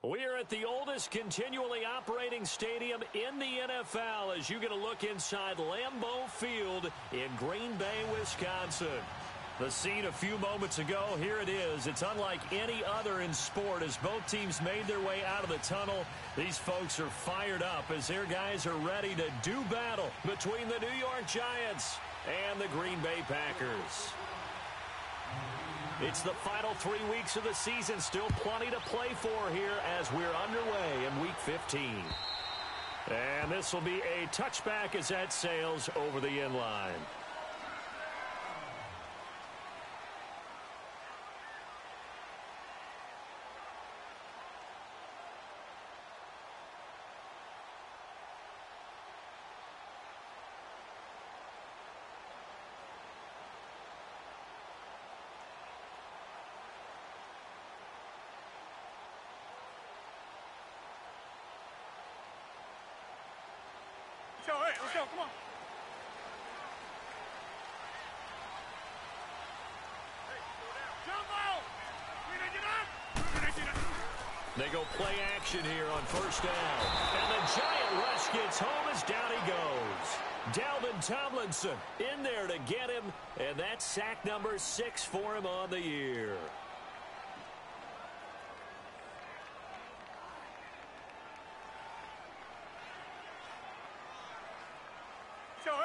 We are at the oldest continually operating stadium in the NFL as you get a look inside Lambeau Field in Green Bay, Wisconsin. The scene a few moments ago, here it is. It's unlike any other in sport as both teams made their way out of the tunnel. These folks are fired up as their guys are ready to do battle between the New York Giants and the Green Bay Packers. It's the final 3 weeks of the season. Still plenty to play for here as we're underway in Week 15. And this will be a touchback as that sails over the end line. Let's go, come on. They go play action here on first down. And the Giant rush gets home as down he goes. Dalvin Tomlinson in there to get him. And that's sack number 6 for him on the year.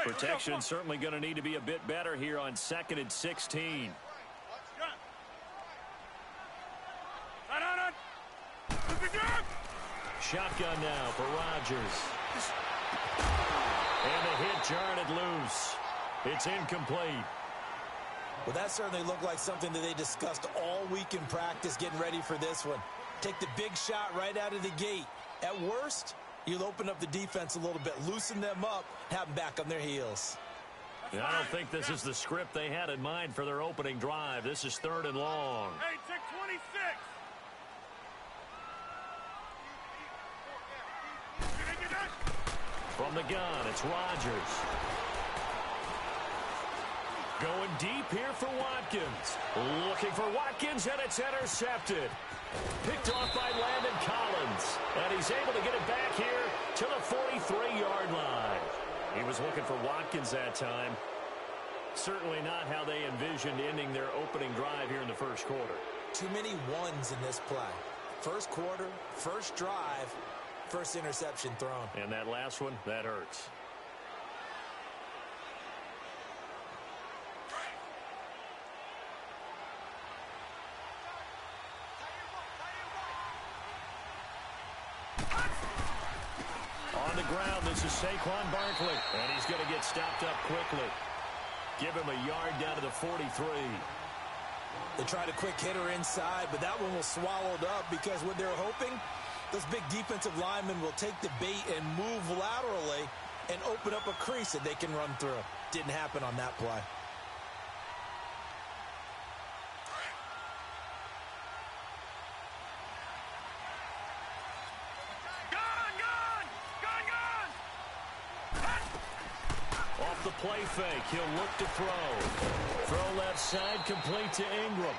Protection certainly going to need to be a bit better here on 2nd and 16. Shotgun now for Rodgers. And the hit jarred it loose. It's incomplete. Well, that certainly looked like something that they discussed all week in practice getting ready for this one. Take the big shot right out of the gate. At worst, you'll open up the defense a little bit, loosen them up, have them back on their heels. Yeah, I don't think this is the script they had in mind for their opening drive. This is 3rd and long. Hey, take 26. From the gun, it's Rodgers. Going deep here for Watkins. Looking for Watkins, and it's intercepted. Picked off by Landon Collins. And he's able to get it back here to the 43-yard line. He was looking for Watkins that time. Certainly not how they envisioned ending their opening drive here in the first quarter. Too many ones in this play. First quarter, first drive, first interception thrown. And that last one, that hurts. On the ground, this is Saquon Barkley. And he's going to get stopped up quickly. Give him a yard down to the 43. They tried a quick hitter inside, but that one was swallowed up because what they're hoping, those big defensive linemen will take the bait and move laterally and open up a crease that they can run through. Didn't happen on that play. Off the play fake, he'll look to throw. Throw left side, complete to Ingram.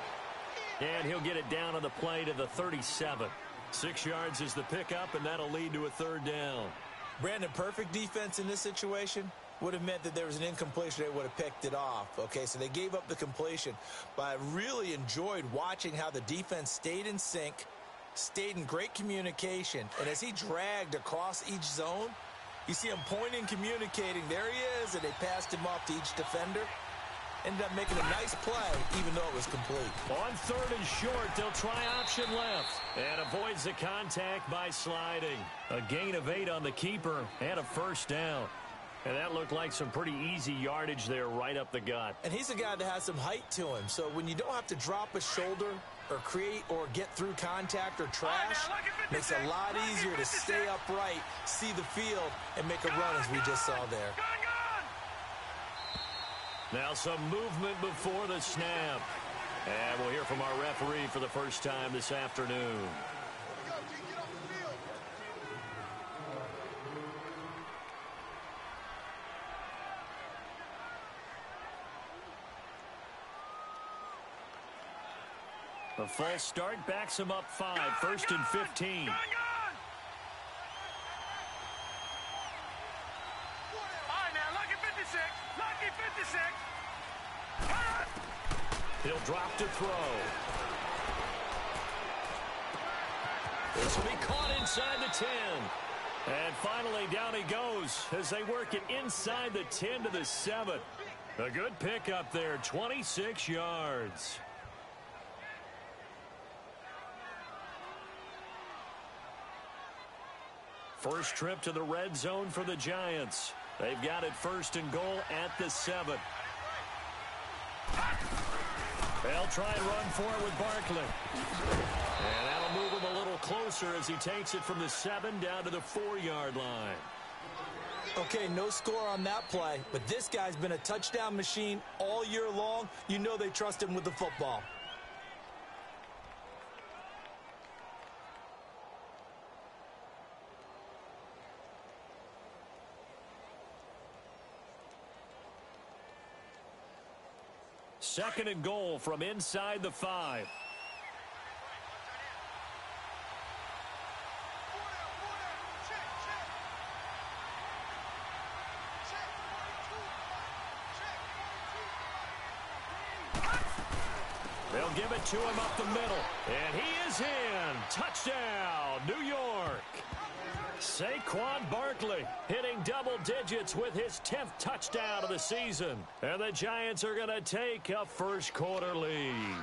And he'll get it down on the play to the 37. 6 yards is the pickup, and that'll lead to a 3rd down. Brandon, perfect defense in this situation would have meant that there was an incompletion. They would have picked it off. Okay, so they gave up the completion. But I really enjoyed watching how the defense stayed in sync, stayed in great communication. And as he dragged across each zone, you see him pointing, communicating. There he is, and they passed him off to each defender. Ended up making a nice play, even though it was complete. On 3rd and short, they'll try option left. And avoids the contact by sliding. A gain of 8 on the keeper and a 1st down. And that looked like some pretty easy yardage there right up the gut. And he's a guy that has some height to him. So when you don't have to drop a shoulder or create or get through contact or trash, makes it a lot easier to stay upright, see the field, and make a run as we just saw there. Now some movement before the snap. And we'll hear from our referee for the first time this afternoon. The false start backs him up 5, 1st and 15. Gun! All right, now, lucky 56. Lucky 56. He'll drop to throw. This will be caught inside the 10. And finally, down he goes as they work it inside the 10 to the 7. A good pickup there, 26 yards. First trip to the red zone for the Giants. They've got it 1st and goal at the 7. They'll try and run for it with Barkley. And that'll move him a little closer as he takes it from the 7 down to the 4-yard line. Okay, no score on that play, but this guy's been a touchdown machine all year long. You know they trust him with the football. Second and goal from inside the 5. They'll give it to him up the middle. And he is in. Touchdown, New York. Saquon Barkley hitting double digits with his 10th touchdown of the season. And the Giants are going to take a first-quarter lead.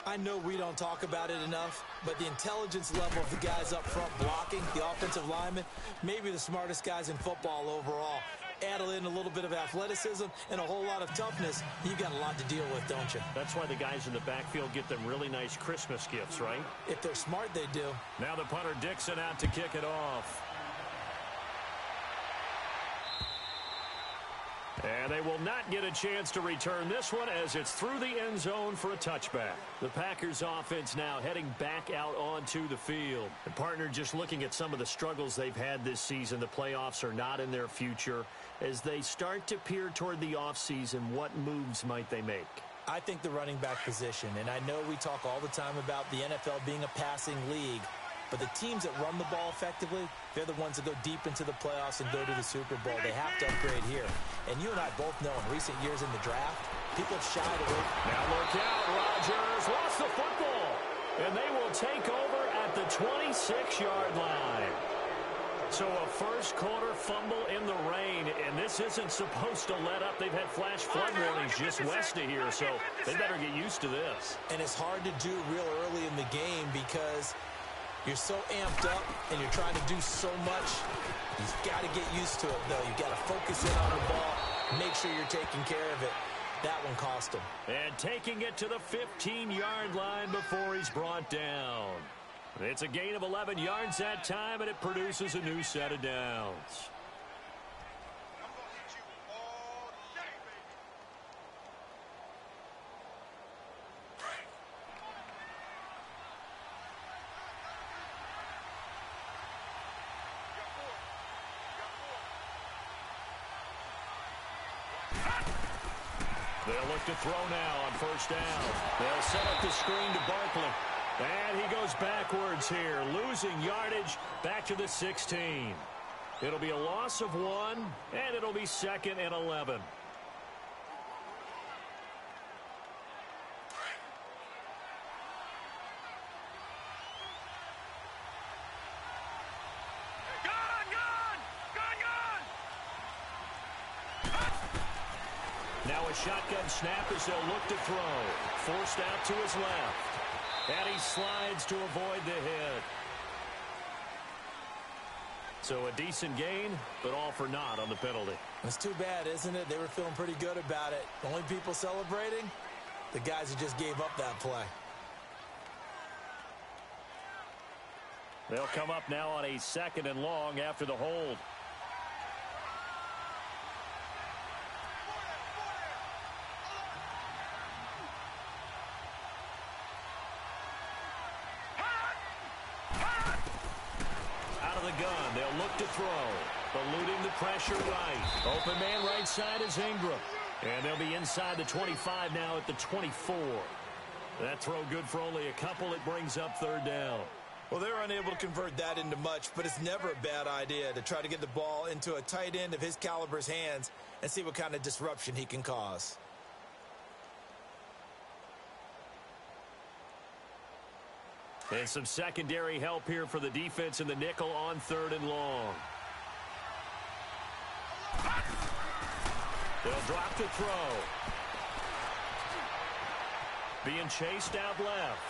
I know we don't talk about it enough, but the intelligence level of the guys up front blocking, the offensive linemen, maybe the smartest guys in football overall. Add in a little bit of athleticism and a whole lot of toughness, you've got a lot to deal with, don't you? That's why the guys in the backfield get them really nice Christmas gifts, right? If they're smart, they do. Now the punter Dixon out to kick it off. And they will not get a chance to return this one as it's through the end zone for a touchback. The Packers offense now heading back out onto the field. The partner just looking at some of the struggles they've had this season. The playoffs are not in their future. As they start to peer toward the offseason, what moves might they make? I think the running back position, and I know we talk all the time about the NFL being a passing league, but the teams that run the ball effectively, they're the ones that go deep into the playoffs and go to the Super Bowl. They have to upgrade here. And you and I both know in recent years in the draft, people have shied away. Now look out, Rodgers lost the football. And they will take over at the 26-yard line. So a first-quarter fumble in the rain, and this isn't supposed to let up. They've had flash flood warnings just west of here, so they better get used to this. And it's hard to do real early in the game because you're so amped up and you're trying to do so much. You've got to get used to it, though. You've got to focus in on the ball, make sure you're taking care of it. That one cost him. And taking it to the 15-yard line before he's brought down. It's a gain of 11 yards that time, and it produces a new set of downs. They'll look to throw now on first down. They'll set up the screen to Barkley. And he goes backwards here, losing yardage back to the 16. It'll be a loss of 1, and it'll be 2nd and 11. Now a shotgun snap as they'll look to throw. Forced out to his left. And he slides to avoid the hit. So a decent gain, but all for naught on the penalty. It's too bad, isn't it? They were feeling pretty good about it. The only people celebrating, the guys who just gave up that play. They'll come up now on a 2nd and long after the hold. Gun. They'll look to throw. Eluding the pressure right. Open man right side is Ingram. And they'll be inside the 25 now at the 24. That throw good for only a couple. It brings up third down. Well, they're unable to convert that into much, but it's never a bad idea to try to get the ball into a tight end of his caliber's hands and see what kind of disruption he can cause. And some secondary help here for the defense in the nickel on third and long. They'll drop the throw. Being chased out left.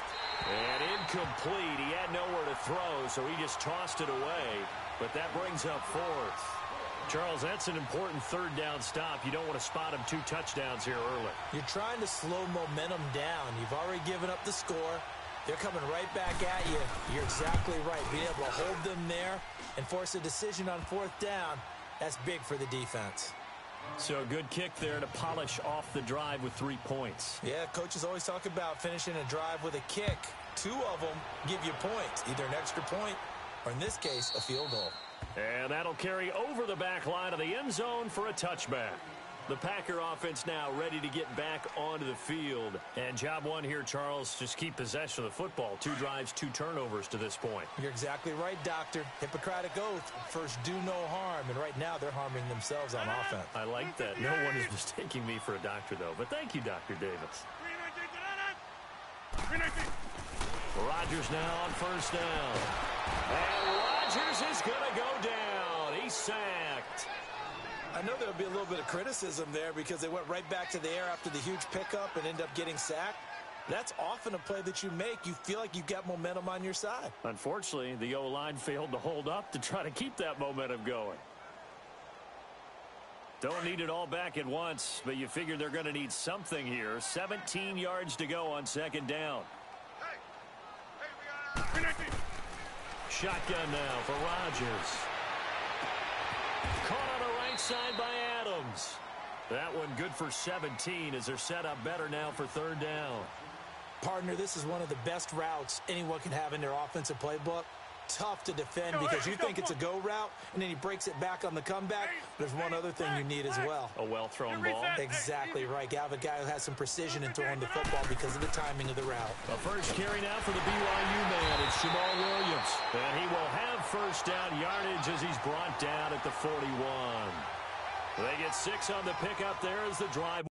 And incomplete. He had nowhere to throw, so he just tossed it away. But that brings up fourth. Charles, that's an important third down stop. You don't want to spot him 2 touchdowns here early. You're trying to slow momentum down. You've already given up the score. They're coming right back at you. You're exactly right. Being able to hold them there and force a decision on fourth down, that's big for the defense. So a good kick there to polish off the drive with 3 points. Yeah, coaches always talk about finishing a drive with a kick. 2 of them give you points, either an extra point or, in this case, a field goal. And that'll carry over the back line of the end zone for a touchback. The Packer offense now ready to get back onto the field. And job one here, Charles, just keep possession of the football. 2 drives, 2 turnovers to this point. You're exactly right, Doctor. Hippocratic oath. First, do no harm. And right now, they're harming themselves on offense. I like that. No one is mistaking me for a doctor, though. But thank you, Dr. Davis. Rodgers now on first down. And Rodgers is going to go down. He's sacked. I know there'll be a little bit of criticism there because they went right back to the air after the huge pickup and ended up getting sacked. That's often a play that you make. You feel like you've got momentum on your side. Unfortunately, the O-line failed to hold up to try to keep that momentum going. Don't need it all back at once, but you figure they're going to need something here. 17 yards to go on second down. Shotgun now for Rodgers. Caught on the right side by Adams. That one good for 17 as they're set up better now for third down. Partner, this is one of the best routes anyone can have in their offensive playbook. Tough to defend because you think it's a go route, and then he breaks it back on the comeback. There's one other thing you need as well. A well-thrown ball. Exactly right. You have a guy who has some precision in throwing the football because of the timing of the route. A first carry now for the BYU man. It's Jamal Williams. And he will have first down yardage as he's brought down at the 41. They get 6 on the pickup there as the drive.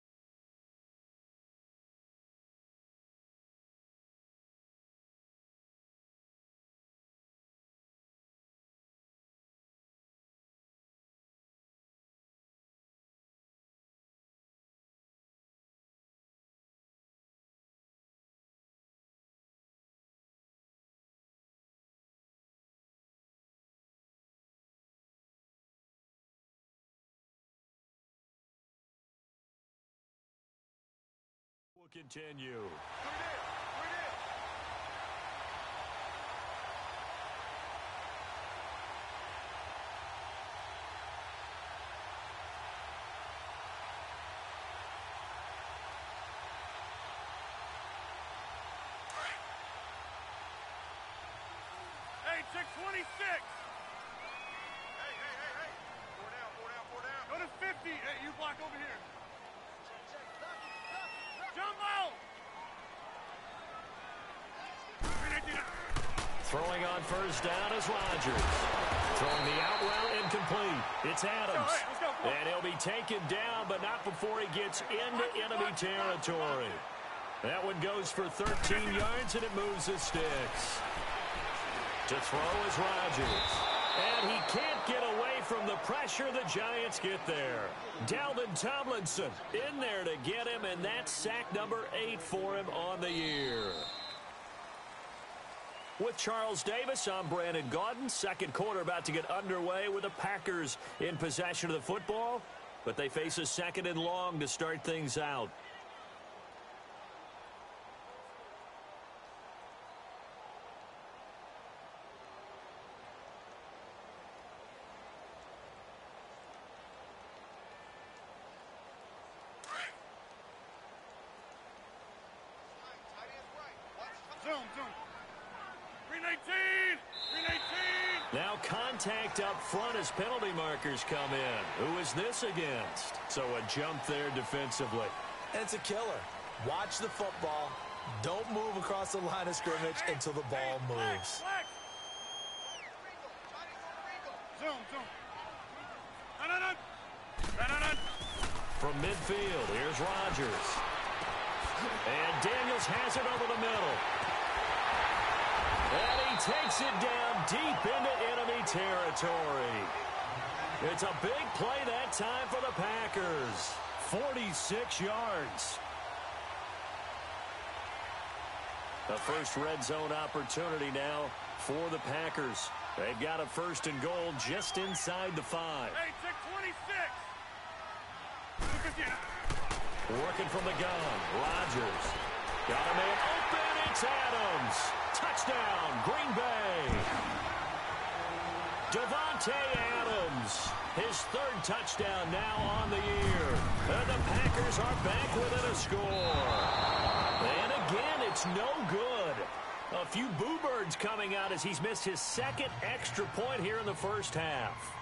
Will continue. Hey, 626. Hey. 4 down. Go to 50. Hey, you block over here. Jumbo! Throwing on first down is Rodgers. Throwing the out route incomplete. It's Adams. And he'll be taken down, but not before he gets into enemy territory. That one goes for 13 yards, and it moves the sticks. To throw is Rodgers. And he can't get away from the pressure. The Giants get there. Dalvin Tomlinson in there to get him, and that's sack number 8 for him on the year. With Charles Davis, I'm Brandon Gaudin. Second quarter about to get underway with the Packers in possession of the football, but they face a second and long to start things out. Now contact up front as penalty markers come in. Who is this against? So a jump there defensively. And it's a killer. Watch the football. Don't move across the line of scrimmage until the ball moves. Zoom. Run. From midfield, here's Rodgers. And Daniels has it over the middle. And he takes it down deep into enemy territory. It's a big play that time for the Packers. 46 yards. The first red zone opportunity now for the Packers. They've got a first and goal just inside the 5. Hey, 626. Working from the gun. Rodgers. Got a man open. It's Adams. Touchdown, Green Bay. Devontae Adams. His third touchdown now on the year. And the Packers are back within a score. And again, it's no good. A few boo birds coming out as he's missed his second extra point here in the first half.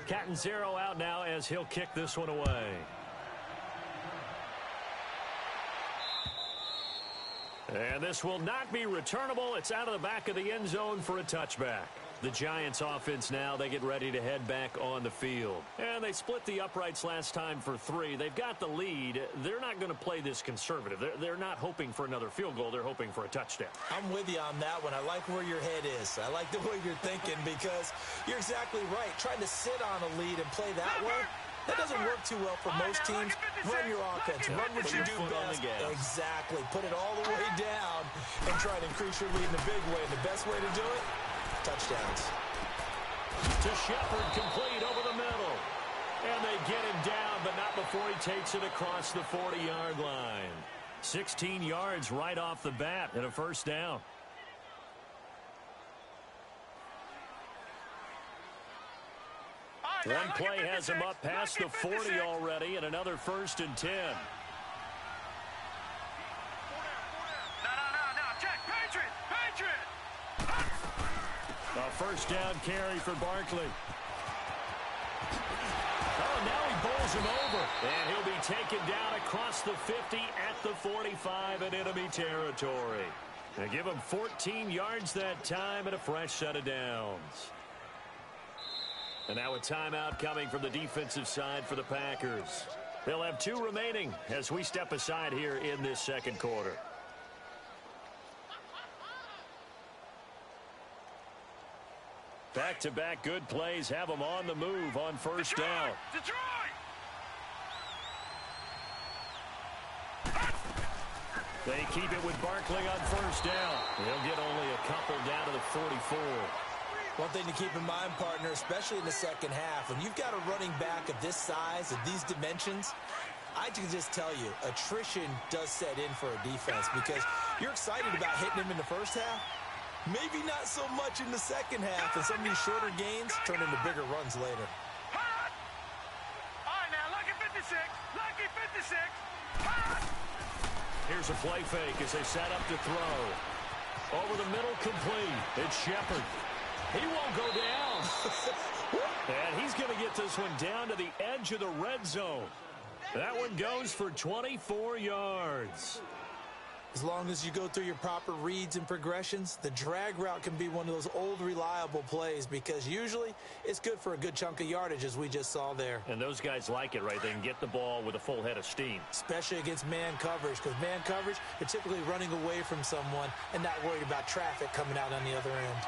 Catanzaro out now as he'll kick this one away. And this will not be returnable. It's out of the back of the end zone for a touchback. The Giants offense now, they get ready to head back on the field. And they split the uprights last time for 3. They've got the lead. They're not going to play this conservative. They're not hoping for another field goal. They're hoping for a touchdown. I'm with you on that one. I like where your head is. I like the way you're thinking because you're exactly right. Trying to sit on a lead and play that way, that doesn't work too well for most teams. Run your offense. Run what you do best. Exactly. Put it all the way down and try to increase your lead in a big way. And the best way to do it, touchdowns. To Shepard, complete over the middle. And they get him down, but not before he takes it across the 40-yard line. 16 yards right off the bat and a first down. One play has him up past the 40 already, and another first and 10. No. Check. Patriot. A first down carry for Barkley. Oh, now he bowls him over. And he'll be taken down across the 50 at the 45 in enemy territory. They give him 14 yards that time and a fresh set of downs. And now a timeout coming from the defensive side for the Packers. They'll have 2 remaining as we step aside here in this second quarter. Back-to-back good plays have them on the move on first down. Detroit! They keep it with Barkley on first down. He'll get only a couple down to the 44. One thing to keep in mind, partner, especially in the second half, when you've got a running back of this size, of these dimensions, I can just tell you, attrition does set in for a defense because you're excited about hitting him in the first half. Maybe not so much in the second half, and some of these shorter gains turn into bigger runs later. All right, now, lucky 56. Here's a play fake as they set up to throw. Over the middle, complete. It's Shepard. He won't go down. And he's going to get this one down to the edge of the red zone. That one goes for 24 yards. As long as you go through your proper reads and progressions, the drag route can be one of those old reliable plays because usually it's good for a good chunk of yardage as we just saw there. And those guys like it, right? They can get the ball with a full head of steam. Especially against man coverage because man coverage, you're typically running away from someone and not worried about traffic coming out on the other end.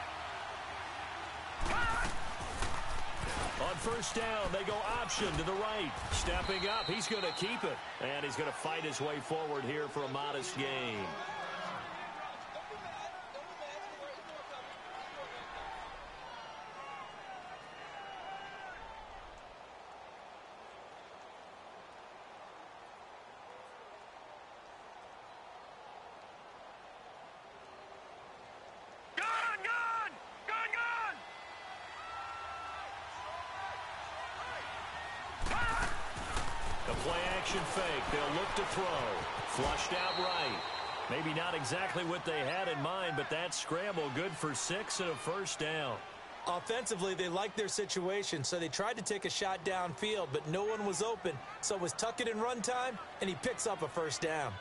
On first down, they go option to the right. Stepping up, he's going to keep it. And he's going to fight his way forward here for a modest gain. Play-action fake. They'll look to throw. Flushed out right. Maybe not exactly what they had in mind, but that scramble good for 6 and a first down. Offensively, they liked their situation, so they tried to take a shot downfield, but no one was open. So it was tuck it and run time, and he picks up a first down.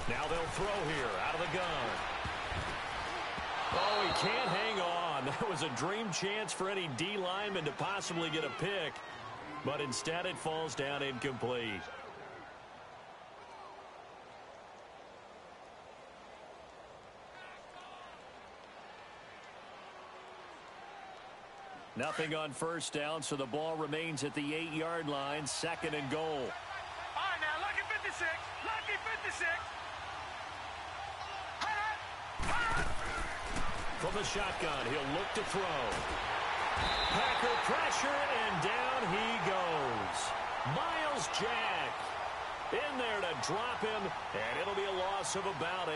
Now they'll throw here out of the gun. Oh, he can't hang on. That was a dream chance for any D lineman to possibly get a pick, but instead it falls down incomplete. Nothing on first down, so the ball remains at the 8-yard line, 2nd and goal. All right, now, lucky 56. Lucky 56. From the shotgun, he'll look to throw. Packer pressure, and down he goes. Miles Jack in there to drop him, and it'll be a loss of about 8.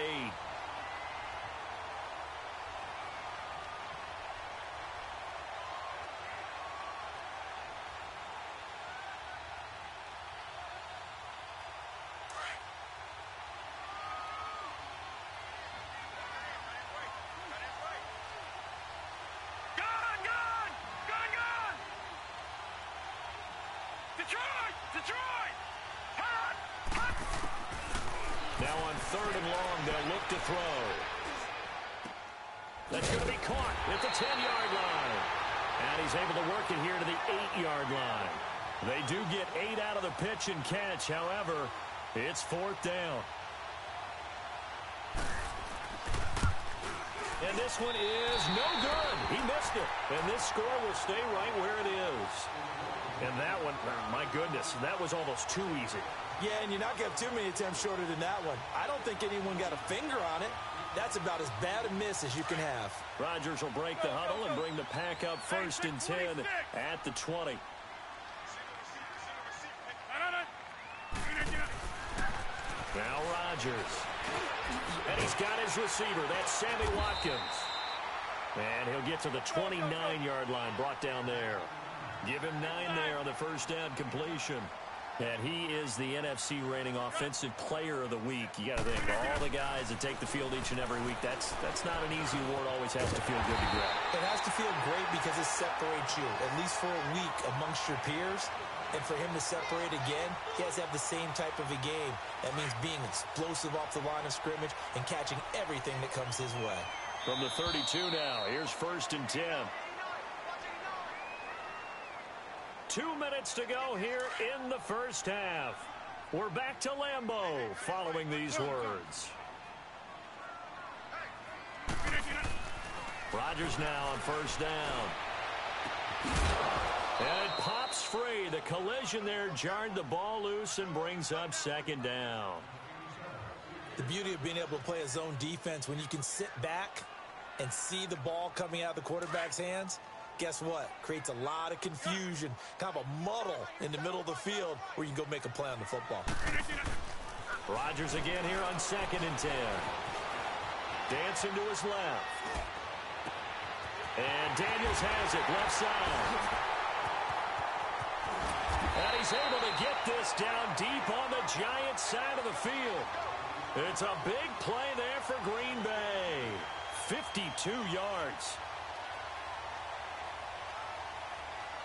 Detroit! Now on 3rd and long, they'll look to throw. That's going to be caught at the 10-yard line. And he's able to work it here to the 8-yard line. They do get 8 out of the pitch and catch. However, it's 4th down. And this one is no good. He missed it. And this score will stay right where it is. And that one, my goodness, that was almost too easy. Yeah, and you're not going to have too many attempts shorter than that one. I don't think anyone got a finger on it. That's about as bad a miss as you can have. Rodgers will break the huddle and bring the pack up 1st and 10 at the 20. Now Rodgers. And he's got his receiver. That's Sammy Watkins. And he'll get to the 29-yard line, brought down there. Give him 9 there on the first down completion. And he is the NFC reigning offensive player of the week. You got to think, all the guys that take the field each and every week, that's not an easy award. Always has to feel good to grab. It has to feel great because it separates you, at least for a week, amongst your peers. And for him to separate again, he has to have the same type of a game. That means being explosive off the line of scrimmage and catching everything that comes his way. From the 32 now, here's 1st and 10. 2 minutes to go here in the first half. We're back to Lambeau following these words. Rodgers now on first down. And it pops free. The collision there jarred the ball loose and brings up 2nd down. The beauty of being able to play a zone defense when you can sit back and see the ball coming out of the quarterback's hands, guess what? Creates a lot of confusion, kind of a muddle in the middle of the field where you can go make a play on the football. Rodgers again here on 2nd and 10. Dancing to his left. And Daniels has it, left side. And he's able to get this down deep on the Giants side of the field. It's a big play there for Green Bay. 52 yards.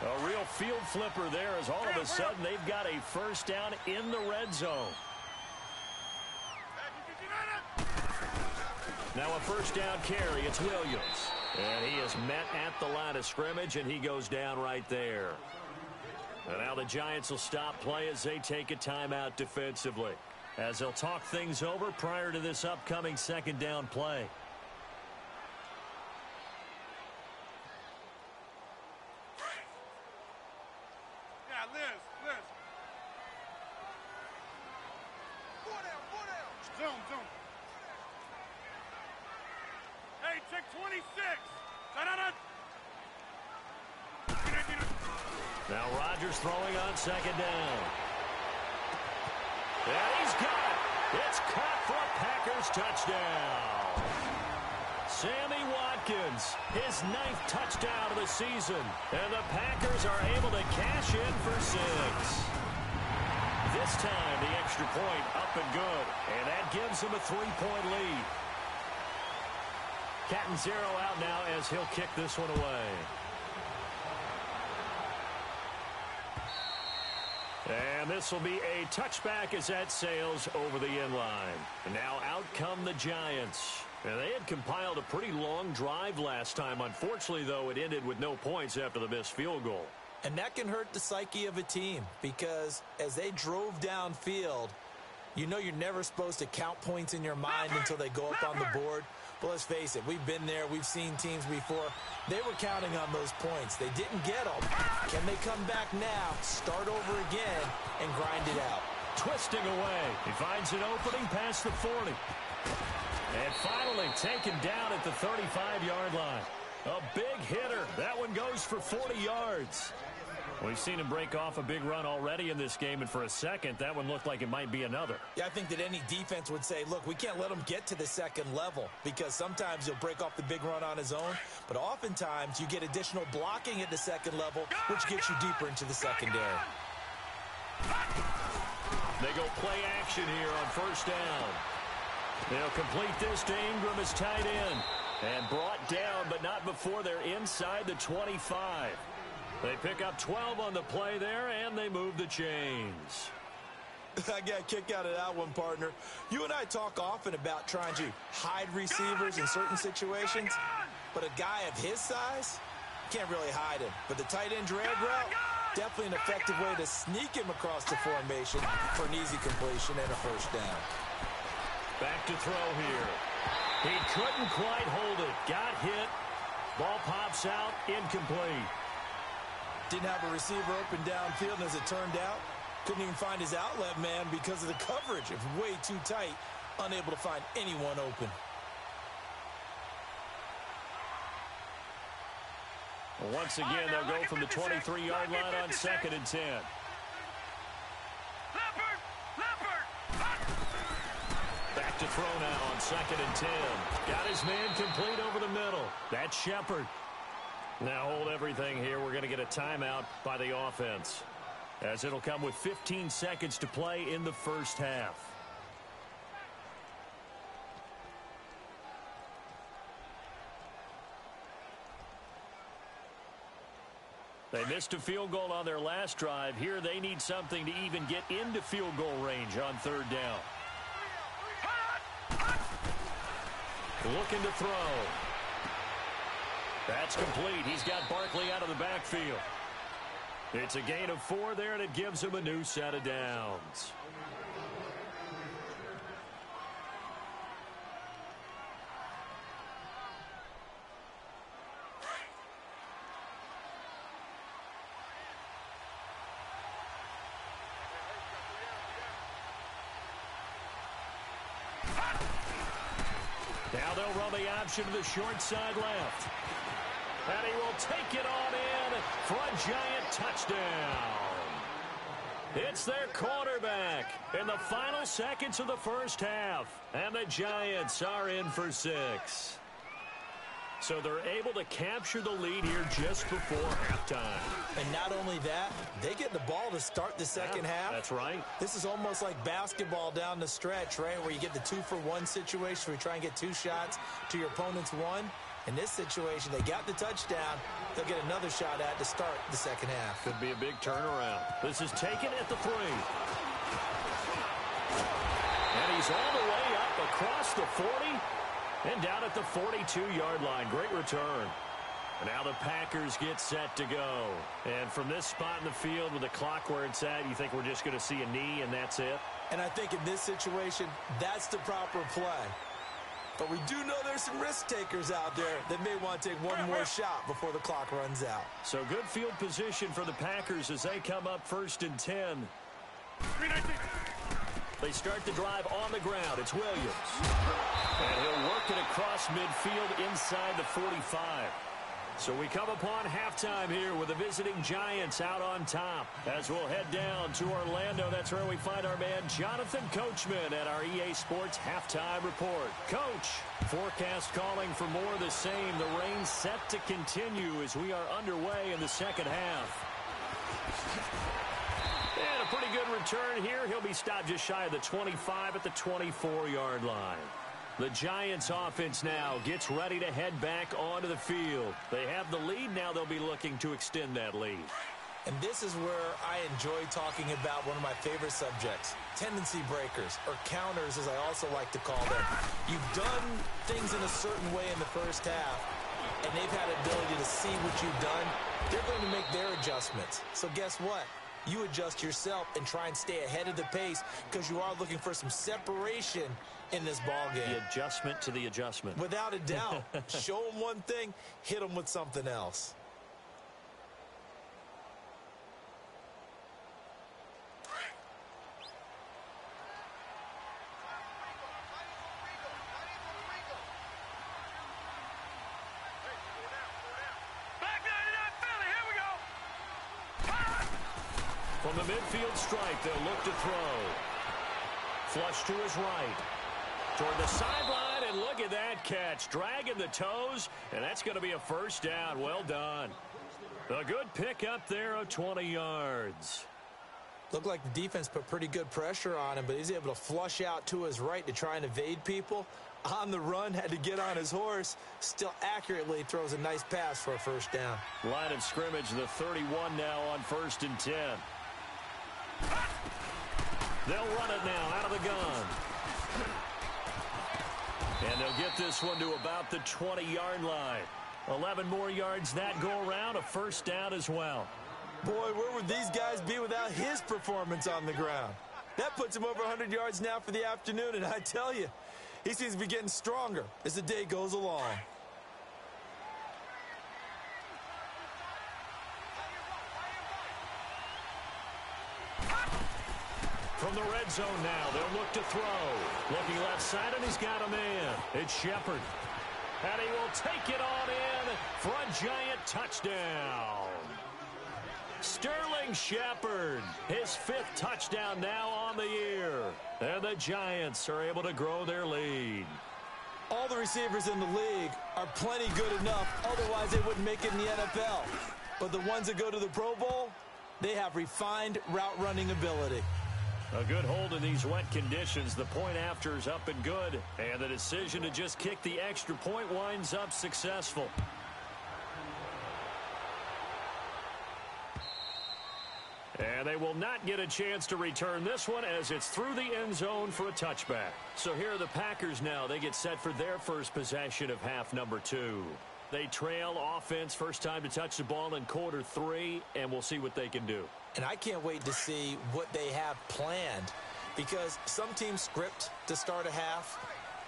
A real field flipper there as all of a sudden they've got a first down in the red zone. Now a first down carry. It's Williams. And he is met at the line of scrimmage, and he goes down right there. And now the Giants will stop play as they take a timeout defensively, as they'll talk things over prior to this upcoming 2nd down play. Yeah, Liz. Zone. Hey, check 26. Now Rodgers throwing on 2nd down. And he's got it. It's caught for a Packers touchdown. Sammy Watkins, his 9th touchdown of the season. And the Packers are able to cash in for 6. This time the extra point up and good. And that gives them a 3-point lead. Catanzaro out now as he'll kick this one away. And this will be a touchback as that sails over the end line. And now out come the Giants. And they had compiled a pretty long drive last time. Unfortunately, though, it ended with no points after the missed field goal. And that can hurt the psyche of a team because as they drove downfield, you know you're never supposed to count points in your mind until they go up on the board. But let's face it, we've been there. We've seen teams before. They were counting on those points. They didn't get them. Can they come back now, start over again, and grind it out? Twisting away. He finds an opening past the 40. And finally taken down at the 35-yard line. A big hitter. That one goes for 40 yards. We've seen him break off a big run already in this game, and for a second, that one looked like it might be another. Yeah, I think that any defense would say, look, we can't let him get to the second level because sometimes he'll break off the big run on his own, but oftentimes you get additional blocking at the second level, which gets you deeper into the secondary. They go play action here on first down. They'll complete this to Ingram as tight end. And brought down, but not before they're inside the 25. They pick up 12 on the play there, and they move the chains. I got a kick out of that one, partner. You and I talk often about trying to hide receivers in certain situations, but a guy of his size can't really hide him. But the tight end drag route, definitely an effective way to sneak him across the formation for an easy completion and a first down. Back to throw here. He couldn't quite hold it. Got hit. Ball pops out. Incomplete. Didn't have a receiver open downfield, and as it turned out, couldn't even find his outlet man because of the coverage. It was way too tight. Unable to find anyone open. Well, once again, they'll go from the 23-yard line on 2nd and 10. Back to throw now on 2nd and 10. Got his man complete over the middle. That's Shepard. Now hold everything here. We're going to get a timeout by the offense, as it'll come with 15 seconds to play in the first half. They missed a field goal on their last drive. Here they need something to even get into field goal range on 3rd down. Looking to throw. That's complete. He's got Barkley out of the backfield. It's a gain of 4 there, and it gives him a new set of downs. Now they'll run the option to the short side left. And he will take it on in for a Giant touchdown. It's their quarterback in the final seconds of the first half. And the Giants are in for 6. So they're able to capture the lead here just before halftime. And not only that, they get the ball to start the second half. That's right. This is almost like basketball down the stretch, right, where you get the 2-for-1 situation where you try and get 2 shots to your opponent's 1. In this situation, they got the touchdown. They'll get another shot at to start the second half. Could be a big turnaround. This is taken at the 3. And he's all the way up across the 40 and down at the 42-yard line. Great return. And now the Packers get set to go. And from this spot in the field with the clock where it's at, you think we're just going to see a knee and that's it? And I think in this situation, that's the proper play. But we do know there's some risk takers out there that may want to take one more shot before the clock runs out. So good field position for the Packers as they come up 1st and 10. They start the drive on the ground. It's Williams. And he'll work it across midfield inside the 45. So we come upon halftime here with the visiting Giants out on top. As we'll head down to Orlando, that's where we find our man Jonathan Coachman at our EA Sports Halftime Report. Coach, forecast calling for more of the same. The rain set to continue as we are underway in the second half. And a pretty good return here. He'll be stopped just shy of the 25 at the 24-yard line. The Giants offense now gets ready to head back onto the field. They have the lead. Now they'll be looking to extend that lead. And this is where I enjoy talking about one of my favorite subjects, tendency breakers, or counters as I also like to call them. You've done things in a certain way in the first half, and they've had ability to see what you've done. They're going to make their adjustments. So guess what? You adjust yourself and try and stay ahead of the pace because you are looking for some separation in this ball game. The adjustment to the adjustment. Without a doubt. Show them one thing, hit them with something else. From the midfield stripe, they'll look to throw. Flush to his right. Toward the sideline, and look at that catch. Dragging the toes, and that's going to be a first down. Well done. A good pick up there of 20 yards. Looked like the defense put pretty good pressure on him, but he's able to flush out to his right to try and evade people. On the run, had to get on his horse. Still accurately throws a nice pass for a first down. Line of scrimmage, the 31 now on 1st and 10. They'll run it now out of the gun. And they'll get this one to about the 20-yard line. 11 more yards that go around, a first down as well. Boy, where would these guys be without his performance on the ground? That puts him over 100 yards now for the afternoon, and I tell you, he seems to be getting stronger as the day goes along. From the red zone now, they'll look to throw. Looking left side, and he's got a man. It's Shepard. And he will take it on in for a giant touchdown. Sterling Shepard, his 5th touchdown now on the year. And the Giants are able to grow their lead. All the receivers in the league are plenty good enough, otherwise they wouldn't make it in the NFL. But the ones that go to the Pro Bowl, they have refined route running ability. A good hold in these wet conditions. The point after is up and good. And the decision to just kick the extra point winds up successful. And they will not get a chance to return this one as it's through the end zone for a touchback. So here are the Packers now. They get set for their first possession of half number 2. They trail offense, first time to touch the ball in quarter 3, and we'll see what they can do. And I can't wait to see what they have planned, because some teams script to start a half.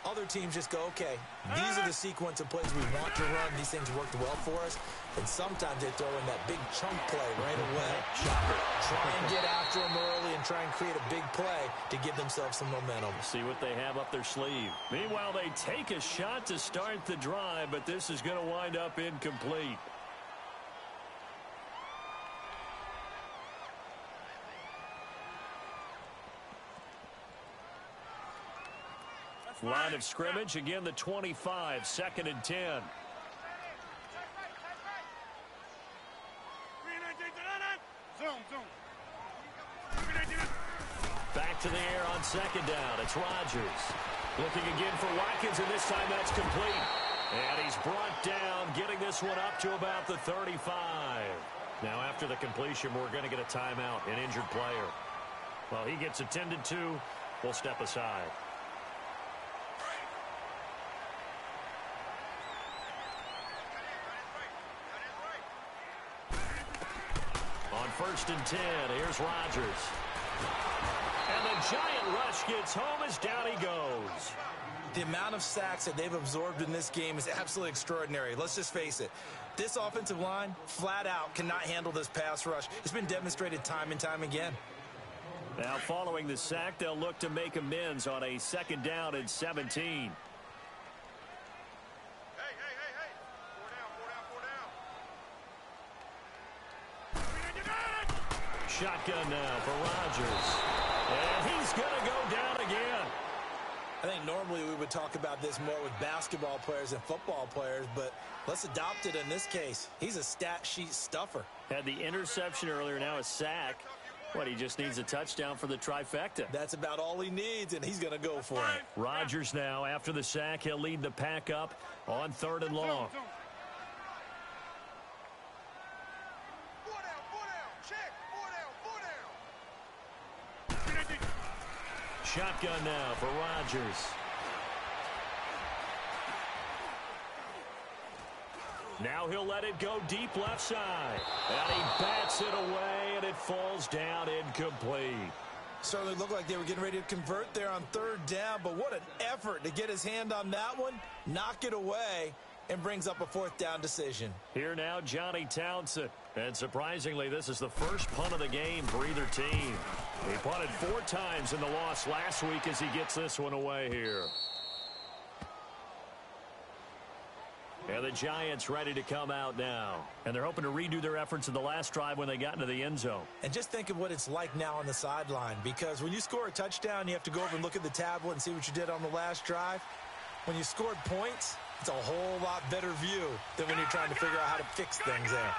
Other teams just go, okay, these are the sequence of plays we want to run. These things worked well for us. And sometimes they throw in that big chunk play right away. Try and get after them early and try and create a big play to give themselves some momentum. See what they have up their sleeve. Meanwhile, they take a shot to start the drive, but this is going to wind up incomplete. Line of scrimmage, again the 25, 2nd and 10. Back to the air on 2nd down. It's Rodgers. Looking again for Watkins, and this time that's complete. And he's brought down, getting this one up to about the 35. Now after the completion, we're going to get a timeout, an injured player. Well, he gets attended to. We'll step aside. On 1st and 10, here's Rodgers. And the giant rush gets home as down he goes. The amount of sacks that they've absorbed in this game is absolutely extraordinary. Let's just face it. This offensive line, flat out, cannot handle this pass rush. It's been demonstrated time and time again. Now, following the sack, they'll look to make amends on a 2nd down and 17. Shotgun now for Rodgers. And he's going to go down again. I think normally we would talk about this more with basketball players and football players, but let's adopt it in this case. He's a stat sheet stuffer. Had the interception earlier, now a sack. What, he just needs a touchdown for the trifecta. That's about all he needs, and he's going to go for it. Rodgers now, after the sack, he'll lead the pack up on 3rd and long. shotgun now for Rodgers. Now he'll let it go deep left side. And he bats it away, and it falls down incomplete. Certainly looked like they were getting ready to convert there on third down, but what an effort to get his hand on that one, knock it away, and brings up a fourth down decision. Here now, Johnny Townsend. And surprisingly, this is the first punt of the game for either team. He punted 4 times in the loss last week as he gets this one away here. And the Giants ready to come out now. And they're hoping to redo their efforts in the last drive when they got into the end zone. And just think of what it's like now on the sideline, because when you score a touchdown, you have to go over and look at the tablet and see what you did on the last drive. When you scored points, it's a whole lot better view than when you're trying to figure out how to fix things there.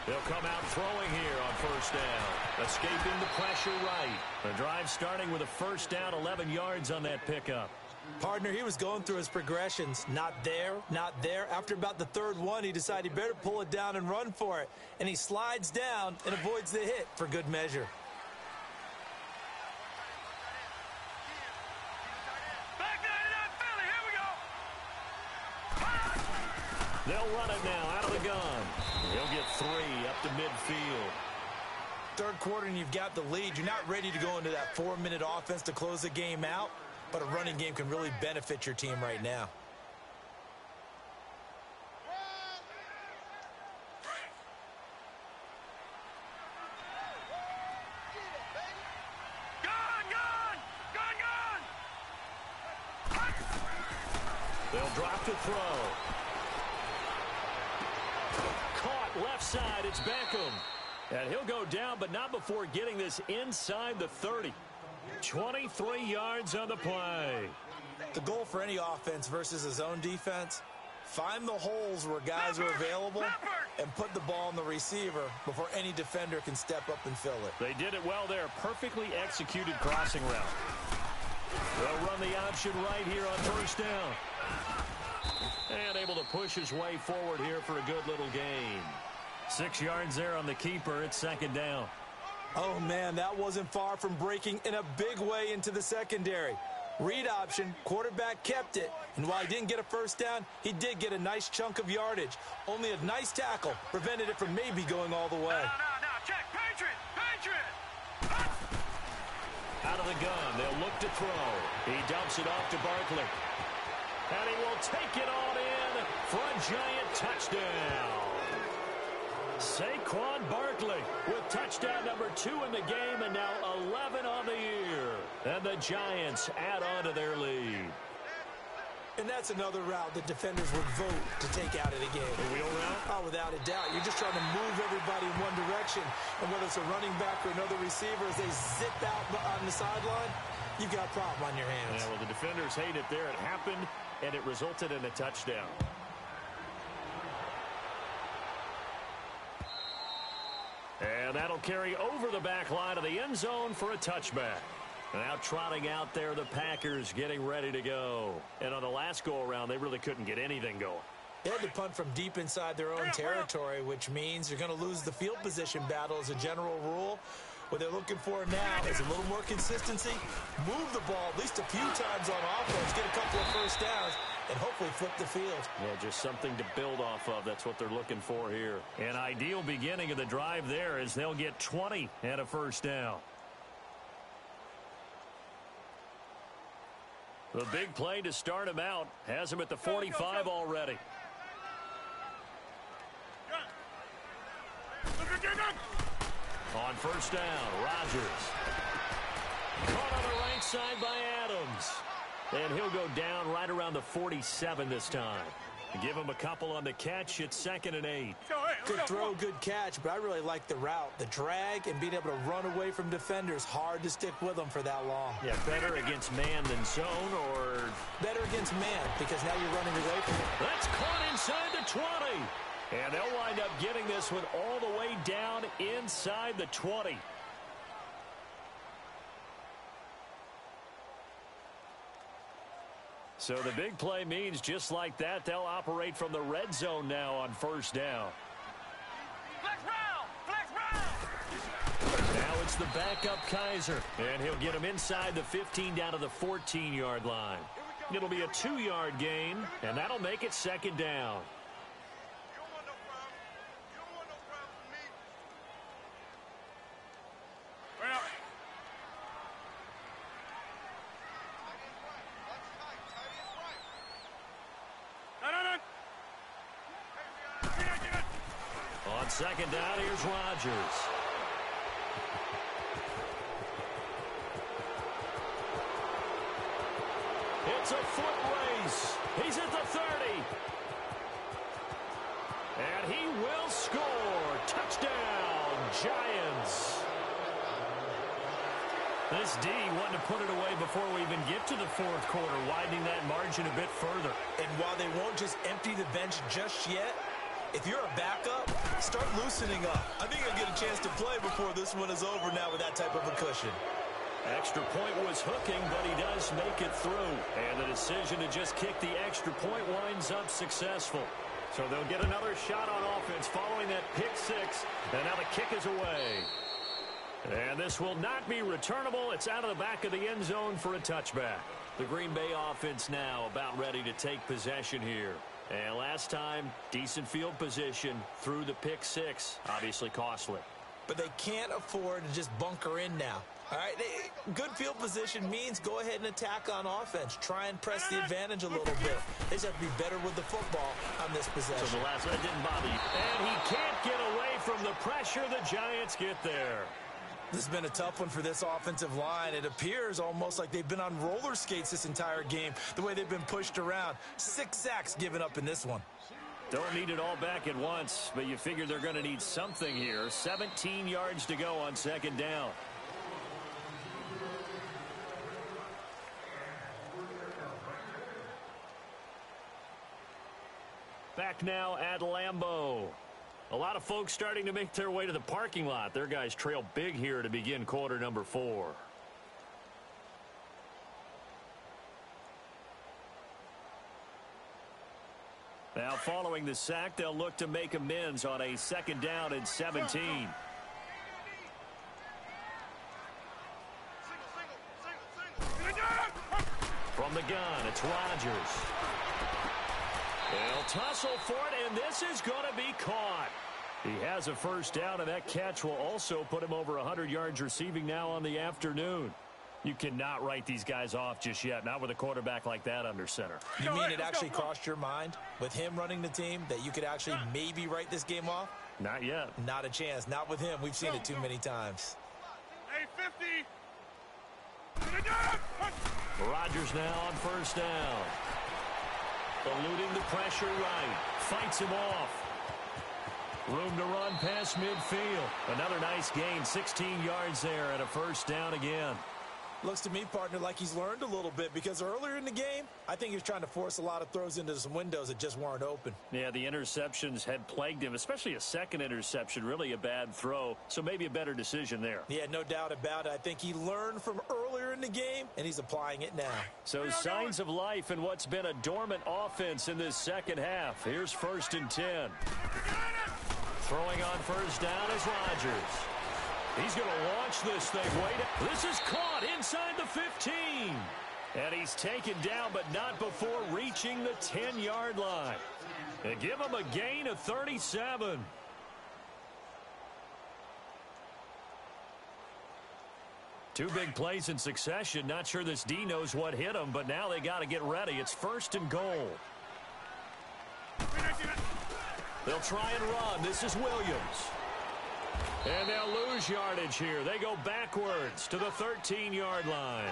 They'll come out throwing here on first down. Escaping the pressure right. The drive starting with a first down, 11 yards on that pickup. Partner, he was going through his progressions. Not there, not there. After about the third one, he decided he better pull it down and run for it. And he slides down and avoids the hit for good measure. They'll run it now out of the gun. He'll get 3 up to midfield. Third quarter and you've got the lead. You're not ready to go into that 4-minute offense to close the game out, but a running game can really benefit your team right now. They'll drop to throw. Caught left side. It's Beckham. And he'll go down, but not before getting this inside the 30. 23 yards on the play. The goal for any offense versus his own defense, find the holes where guys are available and put the ball on the receiver before any defender can step up and fill it. They did it well there. Perfectly executed crossing route. They'll run the option right here on first down. And able to push his way forward here for a good little gain. 6 yards there on the keeper. It's second down. Oh, man, that wasn't far from breaking in a big way into the secondary. Read option, quarterback kept it, and while he didn't get a first down, he did get a nice chunk of yardage. Only a nice tackle prevented it from maybe going all the way. No, check, Patriot! Out of the gun, they'll look to throw. He dumps it off to Barkley. And he will take it on in for a giant touchdown. Saquon Barkley with touchdown number 2 in the game and now 11 on the year. And the Giants add on to their lead. And that's another route that defenders would vote to take out of the game. The wheel route? Oh, without a doubt. You're just trying to move everybody in one direction. And whether it's a running back or another receiver, as they zip out on the sideline, you've got a problem on your hands. Yeah, well, the defenders hate it there. It happened, and it resulted in a touchdown. And that'll carry over the back line of the end zone for a touchback. Now trotting out there, the Packers getting ready to go. And on the last go-around, they really couldn't get anything going. They had to punt from deep inside their own territory, which means you're going to lose the field position battle as a general rule. What they're looking for now is a little more consistency, move the ball at least a few times on offense, get a couple of first downs, and hopefully flip the field. Yeah, just something to build off of. That's what they're looking for here. An ideal beginning of the drive there as they'll get 20 and a first down. The big play to start him out has him at the 45 already. On first down, Rodgers. Caught on the right side by Adams. And he'll go down right around the 47 this time. Give him a couple on the catch. It's 2nd and 8. Good throw, good catch, but I really like the route. The drag and being able to run away from defenders. Hard to stick with them for that long. Yeah, better against man than zone, or... Better against man, because now you're running away from it. That's caught inside the 20. And they'll wind up getting this one all the way down inside the 20. So the big play means just like that, they'll operate from the red zone now on first down. Flex round! Now it's the backup Kaiser. And he'll get him inside the 15 down to the 14-yard line. It'll be a 2-yard gain, and that'll make it second down. On second down, here's Rodgers. It's a foot race. He's at the 30. And he will score. Touchdown, Giants. This D wanted to put it away before we even get to the fourth quarter, widening that margin a bit further. And while they won't just empty the bench just yet, if you're a backup, start loosening up. I think I'll get a chance to play before this one is over now with that type of a cushion. Extra point was hooking, but he does make it through. And the decision to just kick the extra point winds up successful. So they'll get another shot on offense following that pick six. And now the kick is away. And this will not be returnable. It's out of the back of the end zone for a touchback. The Green Bay offense now about ready to take possession here. And last time, decent field position through the pick six. Obviously costly. But they can't afford to just bunker in now. All right, good field position means go ahead and attack on offense. Try and press the advantage a little bit. They just have to be better with the football on this possession. So the last one didn't bother you. And he can't get away from the pressure. The Giants get there. This has been a tough one for this offensive line. It appears almost like they've been on roller skates this entire game, the way they've been pushed around. 6 sacks given up in this one. Don't need it all back at once, but you figure they're going to need something here. 17 yards to go on second down. Back now at Lambeau. A lot of folks starting to make their way to the parking lot. Their guys trail big here to begin quarter number 4. Now following the sack, they'll look to make amends on a second down and 17. From the gun, it's Rodgers. They'll tussle for it, and this is going to be caught. He has a first down, and that catch will also put him over 100 yards receiving now on the afternoon. You cannot write these guys off just yet, not with a quarterback like that under center. You mean it actually crossed your mind with him running the team that you could actually maybe write this game off? Not yet. Not a chance. Not with him. We've seen it too many times. Hey, 50. Rodgers now on first down. Eluding the pressure right. Fights him off. Room to run past midfield. Another nice gain. 16 yards there and a first down again. Looks to me, partner, like he's learned a little bit because earlier in the game, I think he was trying to force a lot of throws into some windows that just weren't open. Yeah, the interceptions had plagued him, especially a second interception, really a bad throw. So maybe a better decision there. Yeah, no doubt about it. I think he learned from earlier in the game, and he's applying it now. So signs of life in what's been a dormant offense in this second half. Here's 1st and 10. Throwing on first down is Rodgers. He's going to launch this thing. This is caught inside the 15. And he's taken down, but not before reaching the 10-yard line. And give him a gain of 37. Two big plays in succession. Not sure this D knows what hit him, but now they got to get ready. It's 1st and goal. They'll try and run. This is Williams. And they'll lose yardage here. They go backwards to the 13-yard line.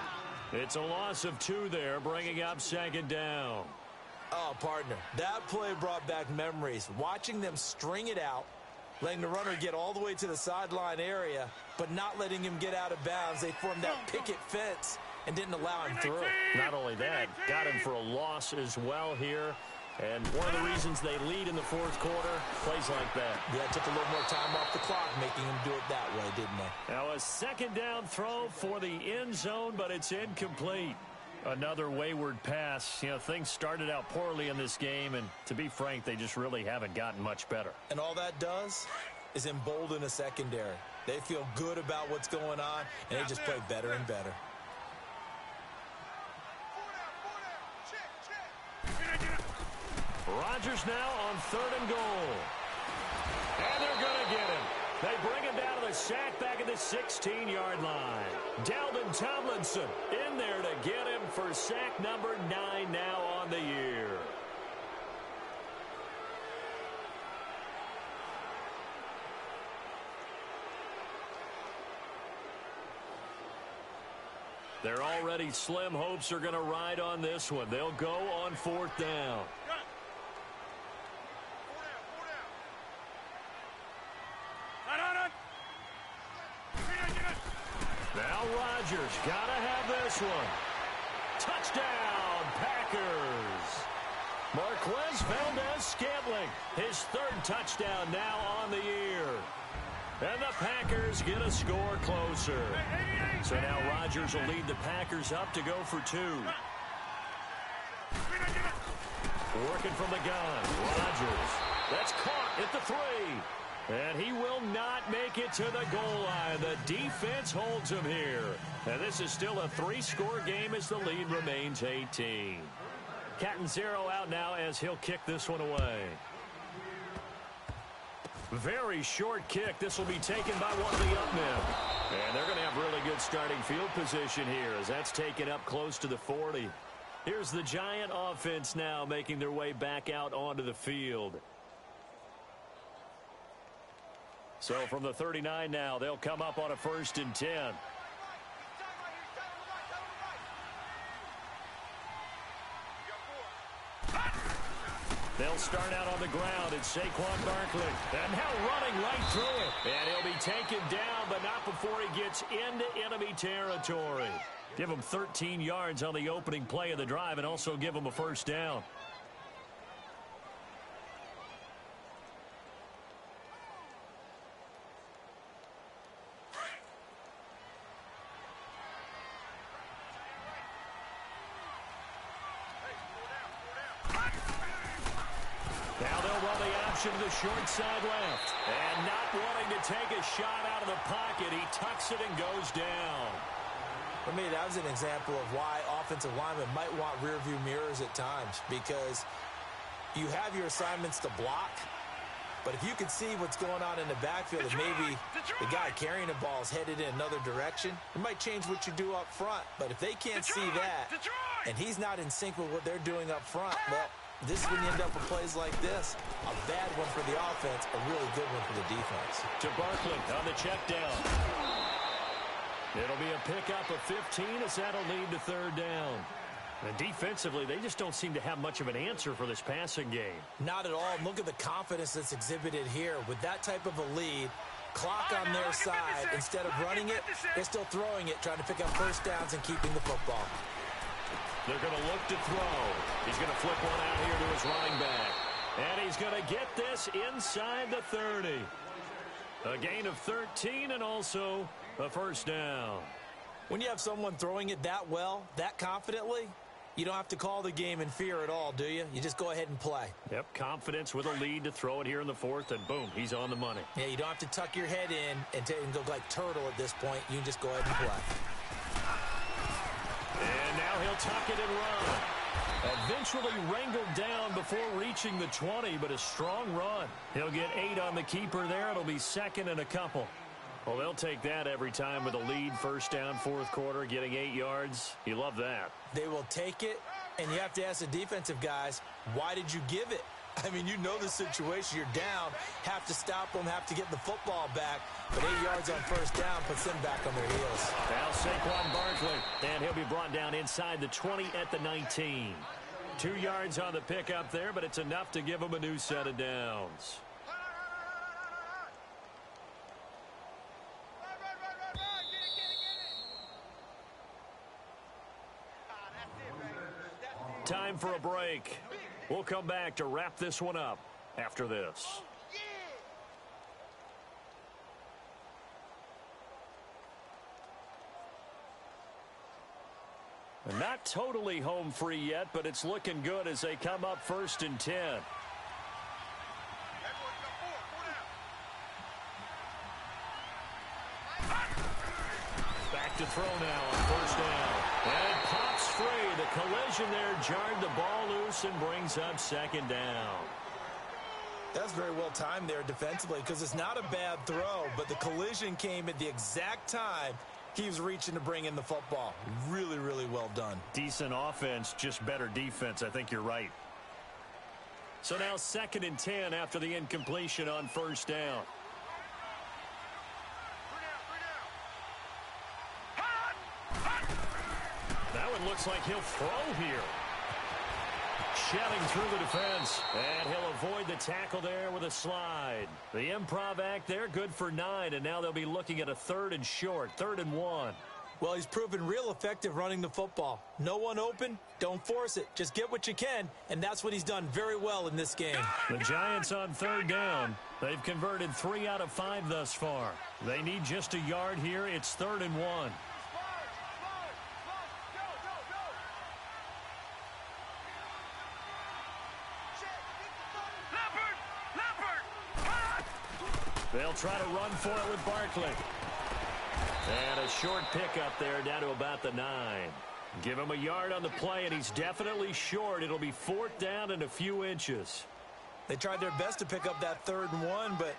It's a loss of 2 there, bringing up second down. Oh, partner, that play brought back memories. Watching them string it out, letting the runner get all the way to the sideline area, but not letting him get out of bounds. They formed that picket fence and didn't allow him through. Not only that, got him for a loss as well here. And one of the reasons they lead in the fourth quarter, plays like that. Yeah, it took a little more time off the clock, making them do it that way, didn't they? Now a second down throw for the end zone, but it's incomplete. Another wayward pass. You know, things started out poorly in this game, and to be frank, they just really haven't gotten much better. And all that does, is embolden a secondary. They feel good about what's going on, and they just play better and better. Rodgers now on 3rd and goal. And they're going to get him. They bring him down to the sack back at the 16-yard line. Dalvin Tomlinson in there to get him for sack number 9 now on the year. Their already slim hopes are going to ride on this one. They'll go on 4th down. Now Rodgers got to have this one. Touchdown, Packers. Marquez Valdez-Scantling, his 3rd touchdown now on the year. And the Packers get a score closer. So now Rodgers will lead the Packers up to go for 2. Working from the gun, Rodgers. That's caught at the 3. And he will not make it to the goal line. The defense holds him here. And this is still a 3-score game as the lead remains 18. Catanzaro out now as he'll kick this one away. Very short kick. This will be taken by one of the up men. And they're going to have really good starting field position here as that's taken up close to the 40. Here's the Giant offense now making their way back out onto the field. So from the 39 now, they'll come up on a 1st and 10. They'll start out on the ground. It's Saquon Barkley. And now running right through it. And he'll be taken down, but not before he gets into enemy territory. Give him 13 yards on the opening play of the drive and also give him a 1st down. To the short side left. And not wanting to take a shot out of the pocket, he tucks it and goes down. For me, that was an example of why offensive linemen might want rearview mirrors at times, because you have your assignments to block, but if you can see what's going on in the backfield and maybe the guy carrying the ball is headed in another direction, it might change what you do up front. But if they can't see that and he's not in sync with what they're doing up front, well, this is when you end up with plays like this. A bad one for the offense, a really good one for the defense. To Barkley on the check down. It'll be a pickup of 15 as that'll lead to 3rd down. And defensively, they just don't seem to have much of an answer for this passing game. Not at all. Look at the confidence that's exhibited here. With that type of a lead, clock on their side, instead of running it, they're still throwing it, trying to pick up 1st downs and keeping the football. They're going to look to throw. He's going to flip one out here to his running back. And he's going to get this inside the 30. A gain of 13 and also a 1st down. When you have someone throwing it that well, that confidently, you don't have to call the game in fear at all, do you? You just go ahead and play. Yep, confidence with a lead to throw it here in the 4th, and boom, he's on the money. Yeah, you don't have to tuck your head in and go like turtle at this point. You can just go ahead and play. And now he'll tuck it and run. Eventually wrangled down before reaching the 20, but a strong run. He'll get 8 on the keeper there. It'll be 2nd and a couple. Well, they'll take that every time with a lead. 1st down, 4th quarter, getting 8 yards. You love that. They will take it, and you have to ask the defensive guys, why did you give it? I mean, you know the situation. You're down, have to stop them, have to get the football back. But 8 yards on 1st down puts them back on their heels. Now Saquon Barkley, and he'll be brought down inside the 20 at the 19. 2 yards on the pickup there, but it's enough to give him a new set of downs. Time for a break. We'll come back to wrap this one up after this. Not totally home free yet, but it's looking good as they come up 1st and 10. to throw now on first down. And it pops free. The collision there jarred the ball loose and brings up second down. That's very well timed there defensively because it's not a bad throw, but the collision came at the exact time he was reaching to bring in the football. Really, really well done. Decent offense, just better defense. I think you're right. So now 2nd and 10 after the incompletion on first down. That one looks like he'll throw here. Shedding through the defense. And he'll avoid the tackle there with a slide. The improv act there, good for 9. And now they'll be looking at a 3rd and short, 3rd and 1. Well, he's proven real effective running the football. No one open, don't force it. Just get what you can, and that's what he's done very well in this game. The Giants on 3rd down. They've converted 3 out of 5 thus far. They need just a yard here. It's 3rd and 1. They'll try to run for it with Barkley. And a short pickup there down to about the 9. Give him a yard on the play, and he's definitely short. It'll be 4th down and a few inches. They tried their best to pick up that 3rd and 1, but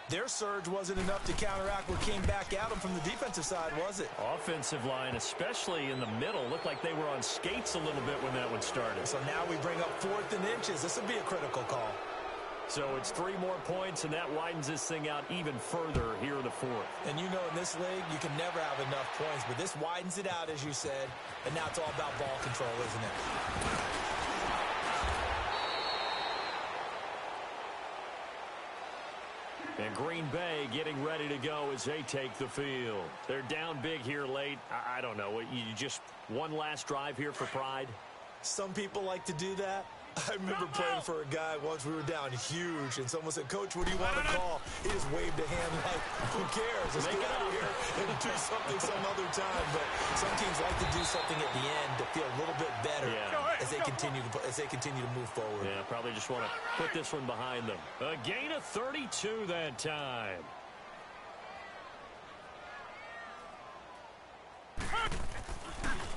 their surge wasn't enough to counteract what came back at them from the defensive side, was it? Offensive line, especially in the middle, looked like they were on skates a little bit when that one started. So now we bring up 4th and inches. This would be a critical call. So it's 3 more points, and that widens this thing out even further here in the 4th. And you know in this league, you can never have enough points, but this widens it out, as you said, and now it's all about ball control, isn't it? And Green Bay getting ready to go as they take the field. They're down big here late. I don't know. You just one last drive here for pride? Some people like to do that. I remember playing for a guy once. We were down huge, and someone said, "Coach, what do you want to call?" He just waved a hand like, "Who cares? Let's get out of here and do something some other time." But some teams like to do something at the end to feel a little bit better as they continue to move forward. Yeah, probably just want to put this one behind them. A gain of 32 that time.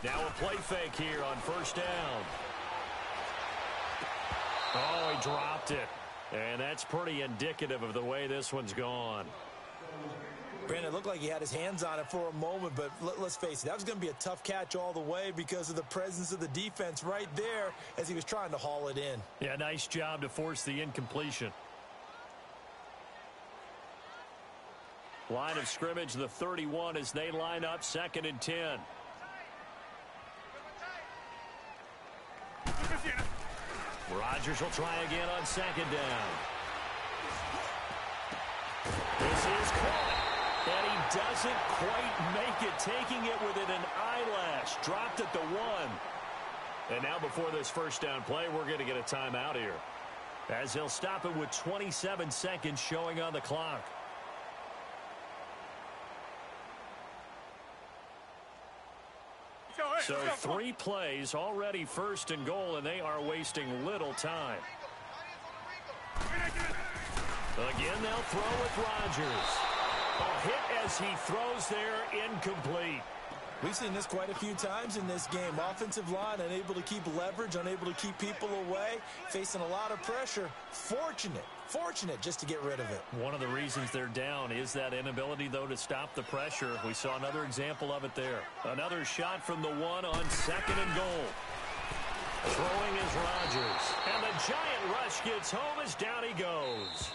Now a play fake here on first down. Oh, he dropped it. And that's pretty indicative of the way this one's gone. Brandon, it looked like he had his hands on it for a moment, but let's face it, that was going to be a tough catch all the way because of the presence of the defense right there as he was trying to haul it in. Yeah, nice job to force the incompletion. Line of scrimmage, the 31 as they line up 2nd and 10. Rodgers will try again on 2nd down. This is caught. And he doesn't quite make it, taking it within an eyelash. Dropped at the 1. And now before this first down play, we're going to get a timeout here, as he'll stop it with 27 seconds showing on the clock. So 3 plays, already 1st and goal, and they are wasting little time. Again, they'll throw with Rodgers. A hit as he throws there, incomplete. We've seen this quite a few times in this game. Offensive line unable to keep leverage, unable to keep people away, facing a lot of pressure. Fortunate just to get rid of it. One of the reasons they're down is that inability, though, to stop the pressure. We saw another example of it there. Another shot from the 1 on 2nd and goal. Throwing is Rodgers. And the giant rush gets home as down he goes.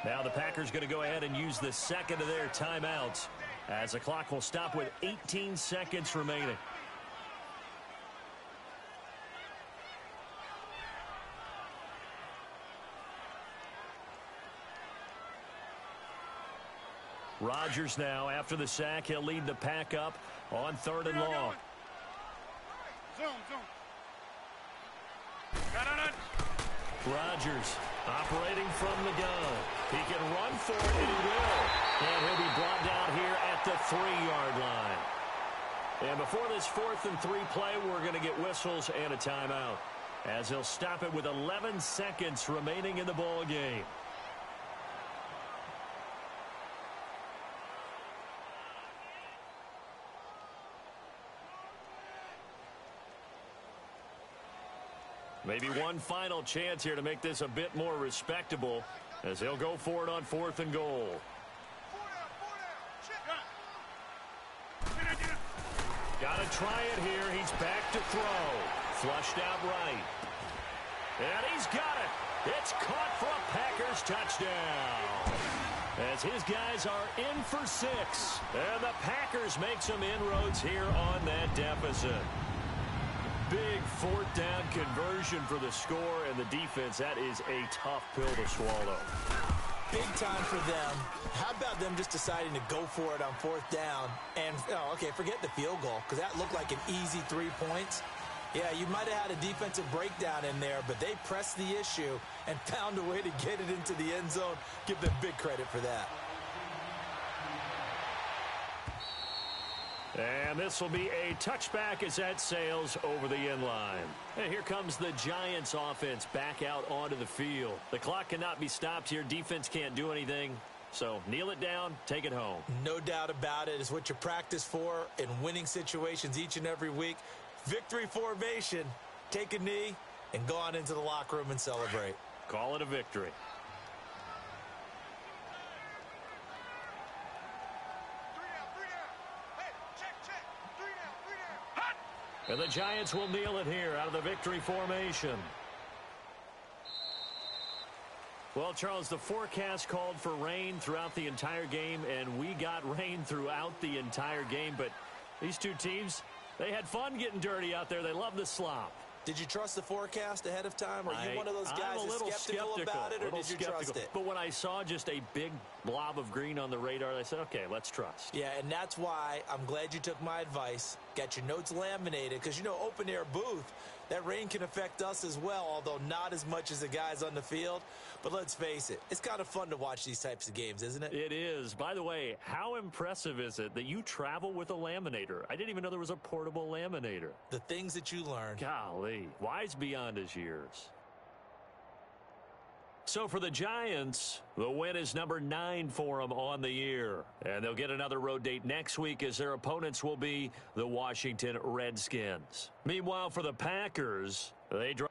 Now the Packers going to go ahead and use the 2nd of their timeouts, as the clock will stop with 18 seconds remaining. Rodgers now, after the sack, he'll lead the pack up on 3rd and long. Rodgers operating from the gun. He can run for it, and he will. And he'll be brought down here at the 3-yard line. And before this 4th and 3 play, we're going to get whistles and a timeout, as he'll stop it with 11 seconds remaining in the ball game. Maybe one final chance here to make this a bit more respectable as they'll go for it on 4th and goal. Got to try it here. He's back to throw. Flushed out right. And he's got it. It's caught for a Packers touchdown. As his guys are in for 6. And the Packers make some inroads here on that deficit. Big 4th down conversion for the score, and the defense, that is a tough pill to swallow. Big time for them. How about them just deciding to go for it on 4th down? And, okay, forget the field goal, because that looked like an easy 3 points. Yeah, you might have had a defensive breakdown in there, but they pressed the issue and found a way to get it into the end zone. Give them big credit for that. And this will be a touchback as that sails over the end line. And here comes the Giants offense back out onto the field. The clock cannot be stopped here. Defense can't do anything. So kneel it down, take it home. No doubt about it. It's what you practice for in winning situations each and every week. Victory formation. Take a knee and go on into the locker room and celebrate. Call it a victory. And the Giants will kneel it here out of the victory formation. Well, Charles, the forecast called for rain throughout the entire game, and we got rain throughout the entire game. But these two teams, they had fun getting dirty out there. They love the slop. Did you trust the forecast ahead of time? Are you one of those guys that's skeptical about it, or did you trust it? But when I saw just a big blob of green on the radar, I said, okay, let's trust. Yeah, and that's why I'm glad you took my advice. Got your notes laminated, because, open-air booth, that rain can affect us as well, although not as much as the guys on the field. But let's face it, it's kind of fun to watch these types of games, isn't it? It is. By the way, how impressive is it that you travel with a laminator? I didn't even know there was a portable laminator. The things that you learn. Golly, wise beyond his years. So for the Giants, the win is number 9 for them on the year. And they'll get another road date next week as their opponents will be the Washington Redskins. Meanwhile, for the Packers, they draw